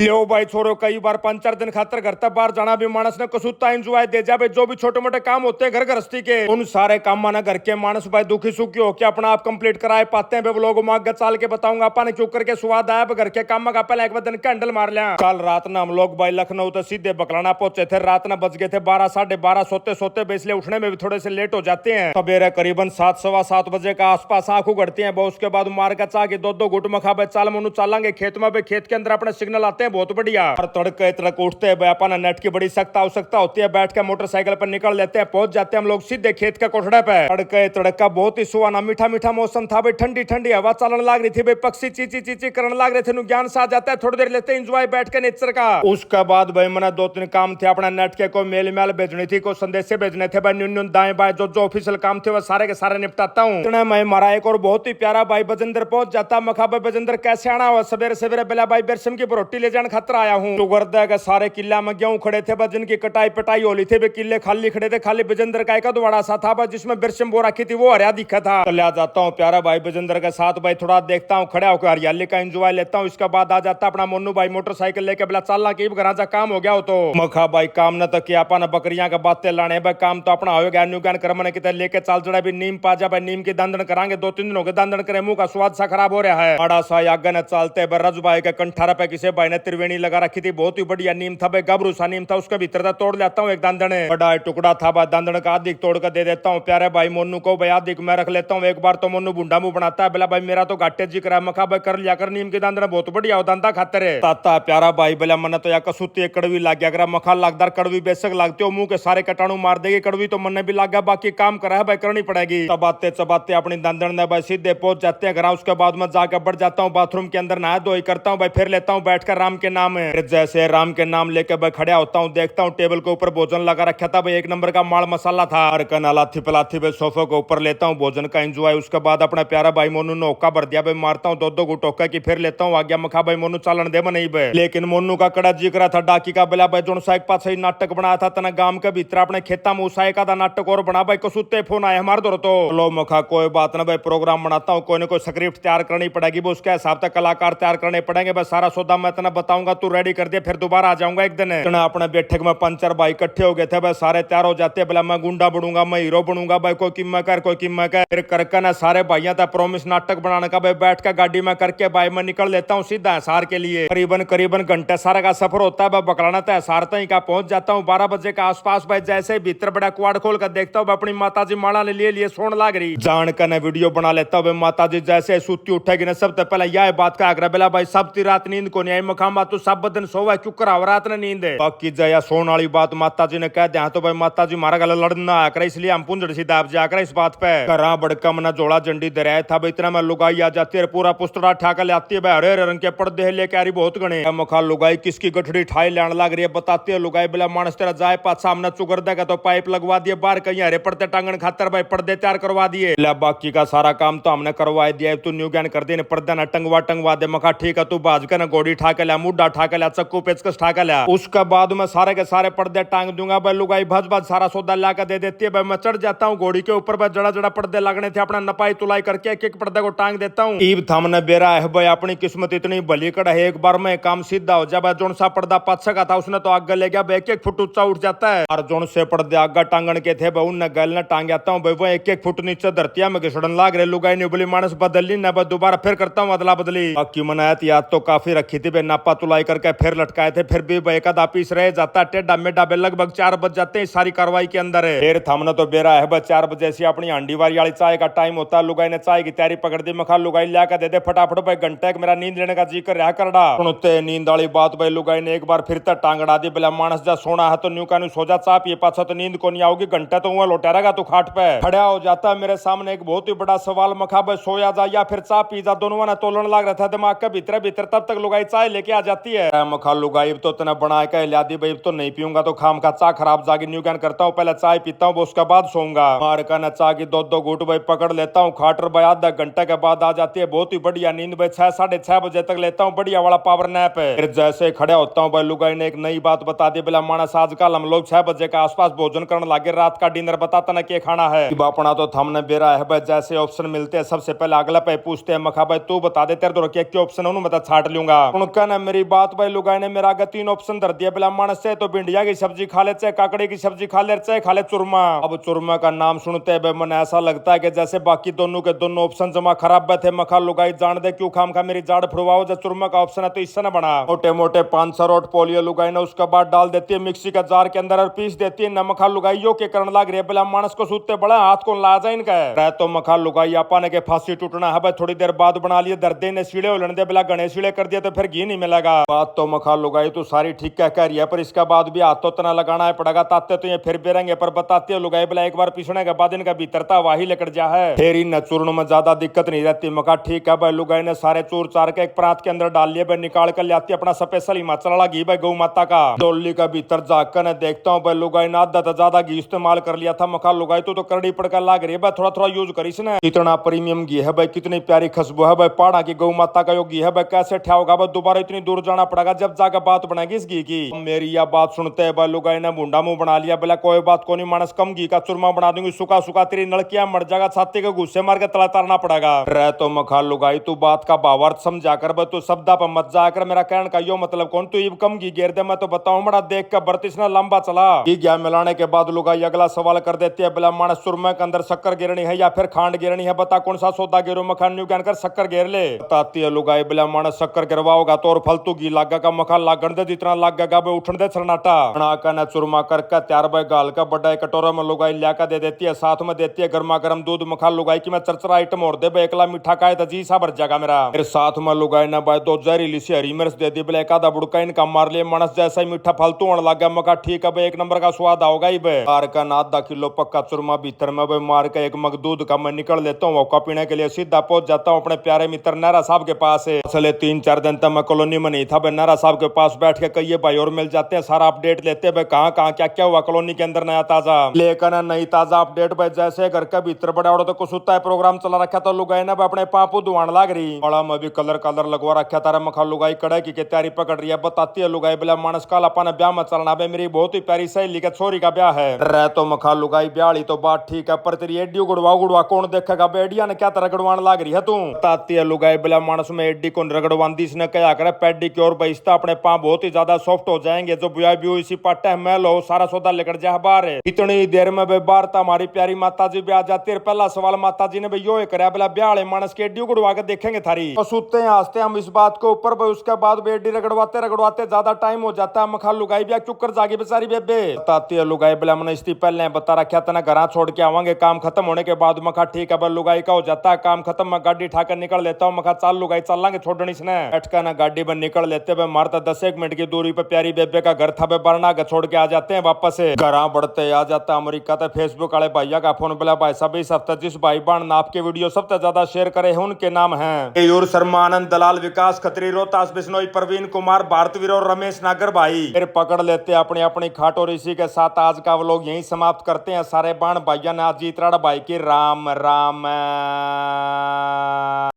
लो भाई छोरो, कई बार 5-4 दिन खातर घर तक बाहर जाना भी मानस ने कसूता एंजॉय दे जावे। जो भी छोटे मोटे काम होते हैं घर गृहस्थी के, उन सारे काम ना घर के मानस भाई दुखी सुखी होकर अपना आप कंप्लीट कराए पाते हैं। व्लॉग में आगे चाल के बताऊंगा अपन क्यों करके स्वाद आया घर के काम का। पहले एक दिन कैंडल मार लिया। कल रात ना हम लोग भाई लखनऊ तो सीधे बकलाना पहुंचे थे। रात ना बज गए थे 12-12:30। सोते सोते इसलिए उठने में भी थोड़े से लेट हो जाते हैं। सवेरे करीबन 7-7:15 बजे का आसपास आंख उगड़ती है। उसके बाद मार का चाह के दो घुट मखा भाई चाल मनु चालेंगे खेत में। खेत के अंदर अपने सिग्नल आते हैं बहुत बढ़िया। तड़के तड़क उठते हैं अपन नेट की बड़ी सख्त आवश्यकता होती है। बैठ के मोटरसाइकिल पर निकल लेते हैं। पहुंच जाते हैं हम लोग सीधे खेत के कोठड़े पे। तड़के तड़का बहुत ही सुहाना मीठा मीठा मौसम था भाई। ठंडी ठंडी हवा चलन लग रही थी भाई। पक्षी चीची चीची करने लग रहे थे। ज्ञान सा जाता है। थोड़ी देर लेते एंजॉय बैठ के नेचर का। उसके बाद भाई मैंने 2-3 काम थे अपना नेट के। कोई मेल मेल भेजनी थी, कोई संदेश भेजने थे भाई। न्यून दाएं बाएं जो ऑफिशियल काम थे वो सारे के सारे निपटाता हूँ। मैं हमारा एक और बहुत ही प्यारा भाई बजेंद्र पहुंच जाता। मखा भाई बजेंद्र कैसे आना हुआ? सवेरे सवेरे बेला भाई बेरसम की रोटी ले जाने खातर आया हूँ। के सारे किला में गेहूं खड़े थे। जिनकी कटाई पटाई होली थे। किले खाली खड़े थे। खाली बजेंद्र का एक द्वारा सा था जिसमें बिरसम बो रखी थी, वो हरिया दिखा था। तो ले जाता हूँ प्यारा भाई बजेंद्र के साथ भाई। थोड़ा देखता हूँ, खड़ा होकर हरियाली का एंजॉय लेता हूँ। इसके बाद आ जाता अपना मोनू भाई मोटरसाइकिल लेके बेला चालना की घर जा काम हो गया हो। तो मखा भाई काम न तो किया अपन बकरियां का बातें लाने भाई। काम तो अपना हो गया। न्यूगान कर्म ने कितने लेके चाल चढ़ा भी। नीम पा जा भाई। नीम की दांदन करांगे। 2-3 दिन हो गए दांदन करे। मुंह का स्वाद सा खराब हो रहा है। बड़ा सा आगे न चलते रज भाई के कंठारा पे किसी भाई ने त्रिवेणी लगा रखी थी। बहुत ही बढ़िया नीम था भाई। गबरू सा नीम था। उसके भीतर था तोड़ लेता हूँ एक दांदन। बड़ा टुकड़ा था भाई दांदन का। आधिक तोड़ कर दे देता हूँ प्यारे भाई मोनू को भाई। आधिक मैं रख लेता हूँ। एक बार तो मोनू बुंडा मुंह बनाता है। बोला भाई मेरा तो घाटे जी करा। मखा भाई कर लिया कर नीम की दांदन बहुत बढ़िया हो दांदा खातर है। ताता प्यारा भाई बोला मन तो या कसूती कड़वी लाग गया। अगर मखा लागदार कड़वी बेशक लागते हो। मुंह के सारे कटाणु मार देगी। कड़वी तो मन भी लाग गया। बाकी काम करा है भाई करनी पड़ेगी। चबाते चबाते अपनी दांदन ने भाई सीधे पहुंच जाते हैं घर। उसके बाद मैं जाकर बढ़ जाता हूँ बाथरूम के अंदर। नहा धोई करता हूँ भाई। फिर लेता हूँ बैठकर राम के नाम है। जैसे राम के नाम लेके भाई खड़ा होता हूँ। देखता हूँ टेबल के ऊपर भोजन लगा रखा था भाई। 1 नंबर का माल मसाला था। और लाथी पलाथी भाई सोफे के ऊपर लेता हूँ भोजन का एंजॉय। उसके बाद अपना प्यारा भाई मोनू ने ओक्का भर दिया भाई। मारता हूँ 2-2 गुट ओक्का की। फिर लेता हूँ आज्ञा। मखा भाई मोनू चालन दे नहीं भाई। लेकिन मोनू का कड़ा जी करा था डाकी का। बेला भाई जो साइक पास नाटक बनाया था तना गांव के भीतर अपने खेता में उसाए का नाटक और बना भाई। कसूते फोन आए हमारे दौर तो लो मखा कोई बात ना भाई। प्रोग्राम बनाता हूँ। कोई ना कोई स्क्रिप्ट तैयार करनी पड़ेगी। उसके हिसाब से कलाकार तैयार करने पड़ेंगे भाई। सारा सौदा मैं तना बताऊंगा। तू रेडी कर दे फिर दोबारा आ जाऊंगा एक दिन। अपने बैठक में 5-4 भाई इकट्ठे हो गए थे भाई। सारे तैयार हो जाते हैं। बोला मैं गुंडा बनूंगा, मैं हीरो बनूंगा भाई। कोई किम्मा कर कोई किम्मा कर। फिर करके ना सारे भाइयों तक प्रॉमिस नाटक बनाने का भाई। बैठ कर गाड़ी में करके भाई मैं निकल लेता हूँ सीधा हिसार के लिए। करीबन घंटे सारा का सफर होता है भाई। बकलाना तक हिसार तक का पहुंच जाता हूँ 12 बजे के आसपास भाई। जैसे भीतर बड़ा कुआड़ खोल कर देखता हूँ अपनी माता जी माला ले लिए सोन लाग रही। जान कर वीडियो बना लेता हूँ। माता जी जैसे सुती उठेगी ना सबसे पहले यह बात का आग्रह। बेला भाई सब रात नींद को नहीं आई। मखामा तू सब दिन सोवा क्यों करा रात ने नींद है। बाकी जया सोन वाली बात माता जी ने कह दिया तो भाई माता जी मारा गला लड़ना आकर। इसलिए हम पुंजड़ सीधा आप जाकर इस बात पे करा बड़का मना जोड़ा झंडी दे रहा था भाई। इतना में लुगाई आ जाती है। पूरा पुस्तड़ा ठाकर ले आती है भाई। हरे रंग के पर्दे लेके आ रही बहुत गणे। मखा लुगाई किसकी गठड़ी ठाई लाने लग रही है बताती है। लुगाई बोला मानस तेरा जाए पास सामने चुगर देगा तो पाइप लगवा दिए बाहर। कहीं हरे पर्दे टांगन खातर भाई पर्दे तैयार करवा दिए। बाकी का सारा काम तो हमने करवा दिया। तू न्यू ज्ञान कर दे पर्दा ना टंगवा दे। मखा ठीक है तू बाज कर ना गोड़ी ठाके ला मुड्डा ठाके ला चक्कू पेचकस ठाके ला। उसके बाद में सारे के सारे पर्दे टांग दूंगा भाई। लुगाई भज सारा सौदा ला कर दे देती है भाई। मैं चढ़ जाता हूँ घोड़ी के ऊपर भाई। जड़ा जड़ा पर्दे लगने थे अपना नपाई तुलाई करके एक पर्दे को टांग देता हूँ। ईब थमने बेरा है भाई। अपनी किस्मत इतनी भली कड़ है। एक बार में काम सीधा हो जाए भाई। जोन सा पर्दा पाछा का था उसने तो आगे ले गया 1-1 फुट ऊंचा उठ जाता है। और जोन से पर्दे आगा टांगन के थे भाई उनने गल ने टांग जाता हूँ भाई। वो 1-1 फुट नीचे धरतिया में घिसड़न लाग रहे। लुगाई ने बोली मानस बदल ली ना दोबारा फिर करता हूँ अदला बदली। बाकी मनायत याद तो काफी रखी थी भाई। नापा तुलाई करके फिर लटकाए थे। फिर भी एक आधा पीस रह जाता टेढ़ा मेढ़ा भाई। लगभग 4 बज जाते हैं सारी कार्रवाई के अंदर। फिर थमने तो बेरा है भाई 4 बजे से अपनी हांडी वाली चाय का टाइम होता है। लुगाई ने चाय की तैयारी पकड़ दी। मखा लुगाई ला कर दे दे फटाफट भाई। घंटे मेरा नींद लेने का जी कर रहा करड़ा सुनते नींद वाली बात भाई। लुगाई ने एक बार फिर तक टांगड़ा दी। बोला मानस जा सोना है तो न्यू का सो जा। चाप ये पाछा तो नींद को नहीं आओगी। घंटे तो वहां लौटा रहेगा तू खाट पे। खड़ा हो जाता मेरे सामने एक बहुत ही बड़ा सवाल। मखा भाई सोया जा या फिर चाप पी जा। दोनों ने तोलन लग रहा था दिमाग के भीतर तब तक लुगाई चाय लेके आ जाती है। मखा लुगाई तो तना बना के ला दी भाई। तो नहीं पीऊंगा तो खाम का चा खराब जागी। न्यू ज्ञान करता हूँ पहले चाय पीता हूँ उसके बाद सोऊंगा। मार का चा की 2-2 घूट भाई पकड़ लेता हूँ। खाटर भाई आधा घंटे के बाद आ जाती है बहुत ही बढ़िया नींद भाई। 6-6:30 बजे तक लेता हूँ बढ़िया वाला पावर नैप। फिर जैसे खड़े होता हूँ भाई लुगाई ने एक नई बात बता दी। बोला मानस आजकल हम लोग 6 बजे के आसपास भोजन करने लगे। रात का डिनर बताता ना क्या खाना है। अपना तो थमने बेरा है भाई। जैसे ऑप्शन मिलते हैं सबसे पहले अगला पे पूछते हैं। मखा भाई तू बता दे तेरे तो क्या ऑप्शन है बता छाट लूंगा। उनका ना मेरी बात भाई लुगाई ने मेरा आगे 3 ऑप्शन धर दिया। बिला मानस चाहे तो भिंडिया की सब्जी खा ले, चाहे काकड़ी की सब्जी खा ले, चाहे खा ले चूरमा। अब चूरमा का नाम सुनते हैं मन ऐसा लगता है कि जैसे बाकी दोनों के दोनों ऑप्शन जमा खराब थे। मखा लुगाई जान दे क्यों खाम खा मेरी जाड़ फुड़वाओ। जब चूरमा का ऑप्शन है तो इससे न बना। मोटे मोटे 500 रोट पोलियो लुगाई ने उसके बाद डाल देती है मिक्सी का जार के अंदर और पीस देती है। नमखा लुगाइयों के करण लाग रही है। बिला मानस को सूते बड़ा हाथ को ला जा इनका है तो मखा लुगाई आपा ने के फांसी टूटना है भाई। थोड़ी देर बाद बना लिए दर्दे ने सीढ़े उलट दे। बिला गणेश सीढ़े कर दिया तो फिर घी नहीं मिलेगा। बात तो मखा लुगाई तू सारी ठीक कह रही है पर इसका बाद भी हाथ तो तना लगाना है पड़ेगा। ताते तो ये फिर बेरेंगे पर बताते हो लुगाई बिला एक बार पीसने के बाद इनका भीतरता वाही लेकर जा है। फिर इन चूर्ण में ज्यादा दिक्कत नहीं रहती। मखा ठीक है भाई। लुगाई ने सारे चूर चार के एक परात के अंदर डाल लिए भाई। निकाल कर लाती अपना स्पेशल हिमाचल वाला घी भाई गौ माता का। डोली का भीतर जाकर ने देखता हूँ भाई लुगाई ने आधा तो ज्यादा घी इस्तेमाल कर लिया था। मखा लुगाई तो करड़ी पड़कर लाग रही है भाई। थोड़ा थोड़ा यूज करी इसने। इतना प्रीमियम घी है भाई, कितनी प्यारी खुशबू है भाई। पहाड़ा की गौ माता का यो घी है भाई। कैसे ठेहोगा भाई, दोबारा इतनी दूर जाना पड़ेगा जब जाकर बात बनेगी इस घी की। मेरी यह बात सुनते हैं भाई लुगाई ने मुंडा मुंह बना लिया। बोला कोई बात को नहीं मानस, कम घी का चूरमा बना दूंगी। सुखा सुखा तेरी नलकियां मर जाएगा, छाती के गुस्से मार के तला तारना पड़ेगा। रह तो मखा लुगाई तू बात का भावार्थ समझा कर भाई। तू शब्दा पर मत जाकर। मेरा कहने का यो मतलब कौन तू इब कम घी गेर दे मैं तो बताऊं बड़ा देख कर बर्तिश ना लंबा चला। घी गया मिलाने के बाद लुगाई अगला सवाल कर देती है। बिला मानस चूरमा के अंदर शक्कर गिरनी है या फिर खांड गिरनी है, बता कौन सा सौदा गिरो। मखा न्यू ज्ञान कर शक्कर गिर ले। बताती है लुगाई बिला मानस शक्कर गिरवाओगा तो और फालतू घी लागेगा। मखा लागण दे जितना लागेगा भाई उठन दे सरनाटा। बना कर न चूरमा करके तैयार भाई गाल का बड़ा कटोरा में लुगाई लिया दे देती है। साथ में देती है गर्मा गर्म दूध। मखा लुगाई की मैं चरचरा आइटम और दे भाई। एकला मीठा खाए तो जी सा भर जाएगा मेरा। फिर साथ में लुगाई ने भाई 2 जहरीली सी हरी मिर्च दे दी। बिला एक आधा बुड़का इनका मार लिए। मानस जैसा ही मीठा फालतू होने लग गया। मखा ठीक है भाई, एक नंबर का स्वाद आओगा ही भाई। कार का ना आधा किलो पक्का चूरमा भीतर में भाई मार के एक मग दूध का मैं निकल लेता हूँ। वोका पीने के लिए सीधा पहुंच जाता हूँ अपने प्यारे मित्र नारा साहब के पास। असले 3-4 दिन तक मैं कॉलोनी में नहीं था भाई। नारा साहब के पास बैठ के कई भाई और मिल जाते हैं, सारा अपडेट लेते हैं भाई। कहाँ कहाँ क्या क्या हुआ कॉलोनी के अंदर नया ताजा लेकर नई ताजा अपडेट भाई। जैसे घर के भीतर बड़ा तो कुछ होता है प्रोग्राम चला रखा तो लुगाई ने अपने पापू धुआन लाग रही। बड़ा में भी कलर लगवा रखा तारा। मखा लुगाई कड़े की तैयारी पकड़ रही है। बताती है लुगाई बिला मानस काल अपना ब्याह में चलना भाई। मेरी बहुत ही प्यारी सहेली के छोरी का ब्याह है। रह तो मखा लुगाई ब्याह तो बात ठीक है पर तेरी एडी गुड़वा कौन देखेगा। बेडिया ने क्या तरह गड़वान लाग रही है तू। बताती है लुगाई बिला मानस में एडी को रगड़वांदी इसने क्या करे पैडी की और बचता अपने पांव बहुत ही ज्यादा सॉफ्ट हो जाएंगे। जो बुआ भी इसी पाटे में लो सारा सौदा लेकर जा बाहर। इतनी देर में बाहर तो हमारी प्यारी माता जी भी आ जाती है। पहला सवाल माता जी ने भाई यो करे बोला ब्याह मानस के एडी गुड़वा के देखेंगे थारी। तो सुते हंसते हम इस बात के ऊपर भाई। उसके बाद बेडी रगड़वाते ज्यादा टाइम हो जाता है। मखा लुगाई भी चुकर जागी बेचारी बेबे। बताती है लुगाई बोला मैंने इसकी पहले बता रखा था ना घर छोड़ के आवांगे काम खत्म होने के बाद। मखा ठीक है भाई। लुगाई का हो जाता है काम खत्म। मैं गाड़ी ठाकर निकल लेता हूँ। मखा चाल लुगाई चलांगे छोड़नी इसने बैठकर ना गाड़ी में निकल लेते भाई। मारता 10-1 मिनट की दूरी पे प्यारी बेबे का घर था भाई। बरना छोड़ के आ जाते हैं वापस। घर बढ़ते आ जाता अमेरिका तो फेसबुक वाले भैया का फोन बोला भाई सब इस हफ्ते जिस भाई बहन आपके वीडियो सबसे ज्यादा शेयर करे हैं उनके नाम है मयूर शर्मा, आनंद दलाल, विकास खत्री, रोहतास बिश्नोई, प्रवीण कुमार, भारतवीर और रमेश नागर भाई। फिर पकड़ लेते अपनी अपनी खाट और इसी के साथ आज का व्लॉग यहीं समाप्त करते हैं। सारे बहन भैया ने आज जीत भाई की राम राम।